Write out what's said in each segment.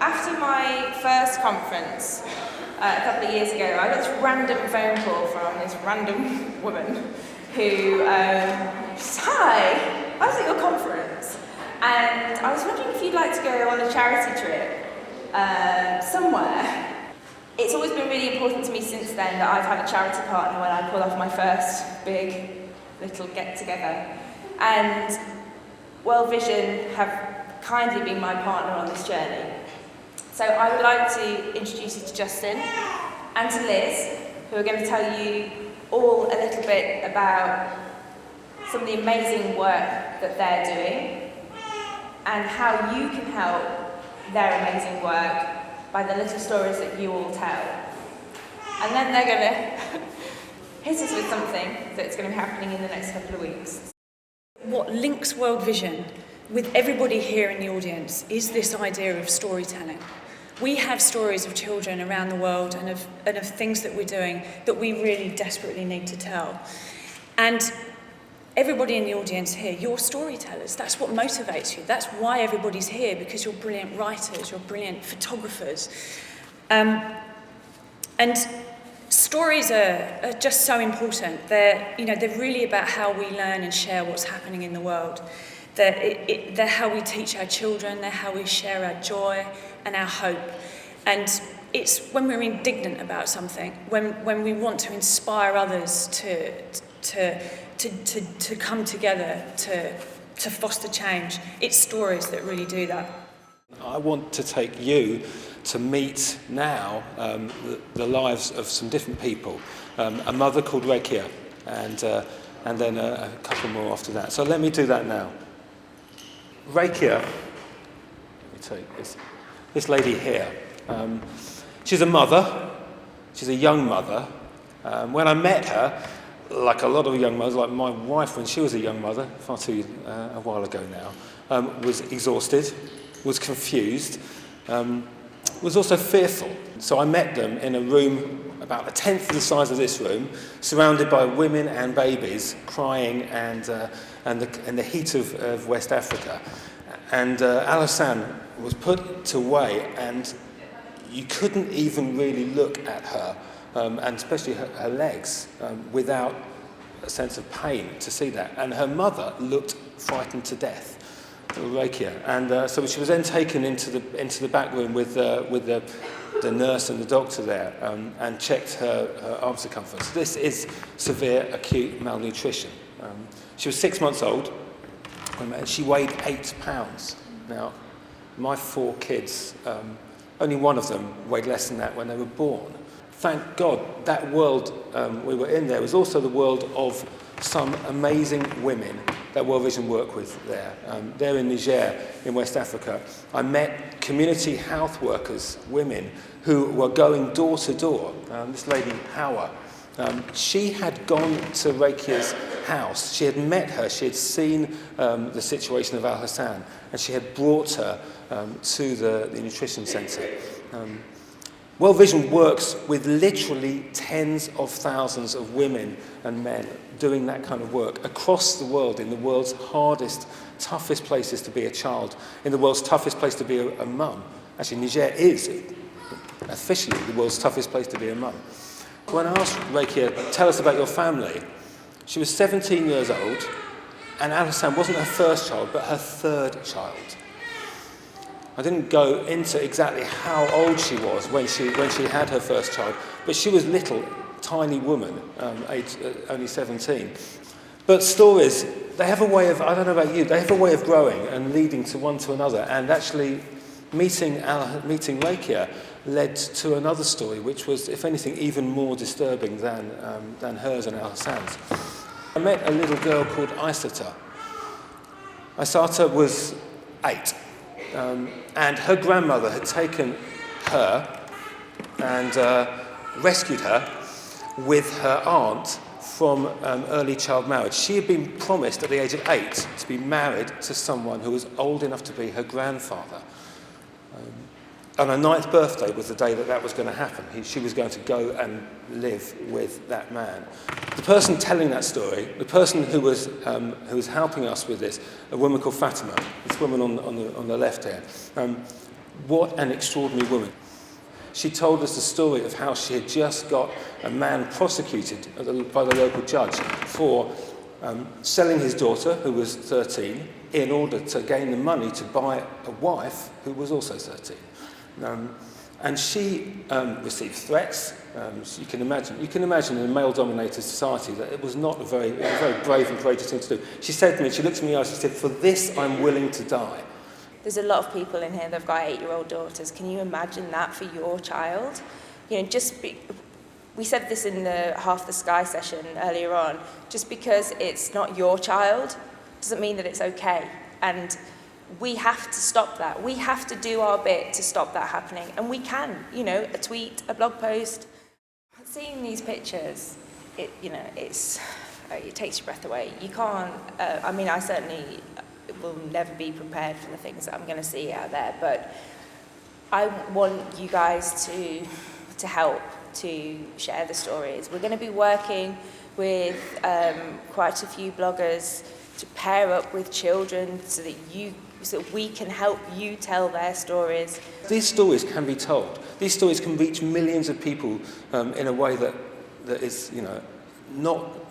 After my first conference a couple of years ago, I got this random phone call from this random woman who said, "Hi, I was at your conference and I was wondering if you'd like to go on a charity trip somewhere." It's always been really important to me since then that I've had a charity partner when I pull off my first big little get-together. And Vision have kindly been my partner on this journey. So I would like to introduce you to Justin and to Liz, who are going to tell you all a little bit about some of the amazing work that they're doing and how you can help their amazing work by the little stories that you all tell. And then they're going to hit us with something that's going to be happening in the next couple of weeks. What links World Vision with everybody here in the audience is this idea of storytelling. We have stories of children around the world and of things that we're doing that we really desperately need to tell. And everybody in the audience here, you're storytellers. That's what motivates you. That's why everybody's here, because you're brilliant writers, you're brilliant photographers. And stories are just so important. They're really about how we learn and share what's happening in the world. They're how we teach our children, they're how we share our joy and our hope. And it's when we're indignant about something, when we want to inspire others to come together to foster change. It's stories that really do that. I want to take you to meet now the lives of some different people. A mother called Rekia, and then a couple more after that. So let me do that now. Rekia, let me take this lady here. She's a mother. She's a young mother. When I met her, like a lot of young mothers, like my wife when she was a young mother, far too a while ago now, was exhausted, was confused, was also fearful. So I met them in a room about a tenth of the size of this room, surrounded by women and babies crying and the heat of West Africa. And Alassane was put away, and you couldn't even really look at her, and especially her legs, without a sense of pain to see that. And her mother looked frightened to death, Rekia. And so she was then taken into the back room with the nurse and the doctor there, and checked her arm circumference. This is severe acute malnutrition. She was 6 months old, and she weighed 8 pounds. Now, my 4 kids, only one of them weighed less than that when they were born. Thank God that world we were in there was also the world of some amazing women that World Vision work with there. There in Niger, in West Africa, I met community health workers, women, who were going door to door. This lady, Hawa, she had gone to Rekia's house. She had met her. She had seen the situation of Alassane, and she had brought her to the nutrition centre. World Vision works with literally tens of thousands of women and men doing that kind of work across the world, in the world's hardest, toughest places to be a child, in the world's toughest place to be a mum. Actually, Niger is officially the world's toughest place to be a mum. When I asked Rekia, tell us about your family, she was 17 years old, and Alassane wasn't her first child, but her 3rd child. I didn't go into exactly how old she was when she had her first child, but she was little, tiny woman, only 17. But stories, they have a way of, I don't know about you, they have a way of growing and leading to one to another. And actually, meeting Rekia led to another story, which was, if anything, even more disturbing than hers and Alassane's. I met a little girl called Aissata. Aissata was 8. And her grandmother had taken her and rescued her with her aunt from early child marriage. She had been promised at the age of 8 to be married to someone who was old enough to be her grandfather. And her 9th birthday was the day that was going to happen. She was going to go and live with that man. The person telling that story, the person who was helping us with this, a woman called Fatima, this woman on the left here, What an extraordinary woman. She told us the story of how she had just got a man prosecuted by the local judge for selling his daughter, who was 13, in order to gain the money to buy a wife who was also 13. And she received threats. You can imagine in a male-dominated society that it was not a very brave and courageous thing to do. She said to me, she looked at me in the eyes, she said, "For this I'm willing to die." There's a lot of people in here that have got 8-year-old daughters. Can you imagine that for your child? You know, we said this in the Half the Sky session earlier on. Just because it's not your child doesn't mean that it's okay. And we have to stop that. We have to do our bit to stop that happening. And we can, you know, a tweet, a blog post. Seeing these pictures, it takes your breath away. You can't, I certainly will never be prepared for the things that I'm going to see out there, but I want you guys to help to share the stories. We're going to be working with quite a few bloggers to pair up with children so that we can help you tell their stories. These stories can be told. These stories can reach millions of people in a way that is,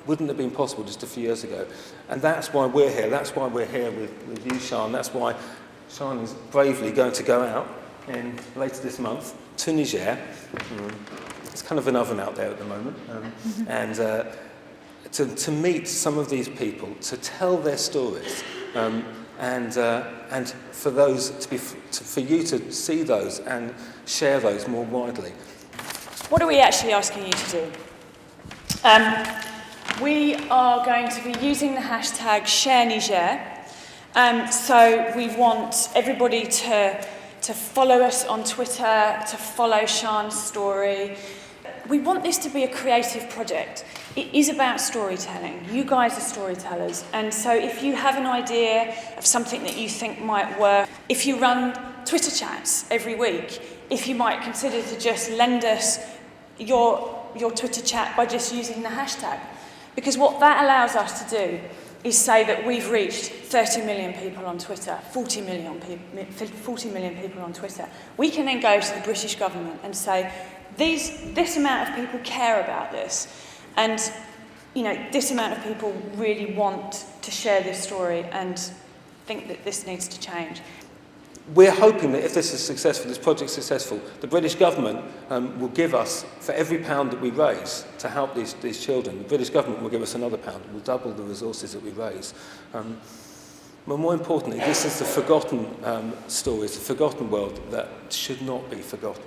wouldn't have been possible just a few years ago. And that's why we're here. That's why we're here with you, Sian. That's why Sian is bravely going to go out later this month to Niger. It's kind of an oven out there at the moment. And to meet some of these people, to tell their stories, and for those for you to see those and share those more widely. What are we actually asking you to do? We are going to be using the hashtag #ShareNiger. So we want everybody to follow us on Twitter, to follow Sian's story. We want this to be a creative project. It is about storytelling. You guys are storytellers. And so if you have an idea of something that you think might work, if you run Twitter chats every week, if you might consider to just lend us your Twitter chat by just using the hashtag. Because what that allows us to do is say that we've reached 30 million people on Twitter, 40 million people on Twitter. We can then go to the British government and say, this amount of people care about this, and this amount of people really want to share this story and think that this needs to change. We're hoping that if this is successful, this project's successful, the British government will give us, for every pound that we raise to help these children, the British government will give us another pound. We'll double the resources that we raise. But more importantly, this is the forgotten stories, the forgotten world that should not be forgotten.